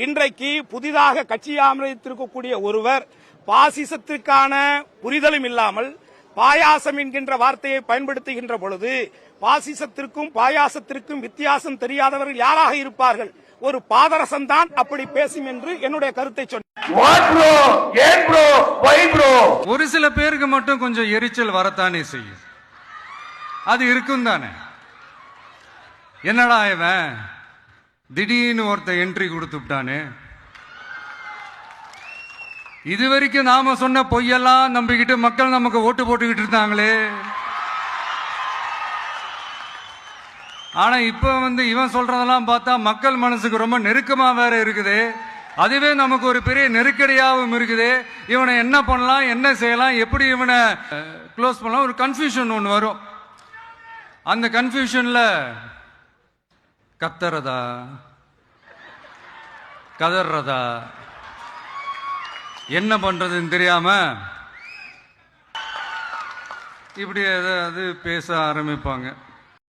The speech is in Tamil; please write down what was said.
இன்றைக்கு புதிதாக கட்சி ஆரம்பித்திருக்கக்கூடிய ஒருவர் பாசிசத்திற்கான புரிதலும் இல்லாமல் பாயாசம் என்கின்ற வார்த்தையை பயன்படுத்துகின்ற பொழுது பாசிசத்திற்கும் பாயாசத்திற்கும் வித்தியாசம் தெரியாதவர்கள் யாராக இருப்பார்கள்? ஒரு பாதரசம் தான் அப்படி பேசும் என்று என்னுடைய கருத்தை சொன்னேன். ஒரு சில பேருக்கு மட்டும் கொஞ்சம் எரிச்சல் வரத்தானே செய்யும். அது இருக்கும் தானே. என்னடா இவன் திடீர்னு ஒருத்த என்ட்ரி கொடுத்துட்டானே, இதுவரைக்கும் நாம சொன்ன பொய்யெல்லாம் நம்பிக்கிட்டு மக்கள் நமக்கு ஓட்டு போட்டுக்கிட்டு இருந்தாங்களே, ஆனா இப்ப இவன் சொல்றதெல்லாம் பார்த்தா மக்கள் மனசுக்கு ரொம்ப நெருக்கமா வேற இருக்குது. அதுவே நமக்கு ஒரு பெரிய நெருக்கடியாகவும் இருக்குது. இவனை என்ன பண்ணலாம், என்ன செய்யலாம், எப்படி இவனை க்ளோஸ் பண்ணலாம், ஒரு கன்ஃபியூஷன் ஒன்று வரும். அந்த கன்ஃபியூஷன்ல கத்துறதா கதறதா என்ன பண்றதுன்னு தெரியாம இப்படி ஏதாவது பேச ஆரம்பிப்பாங்க.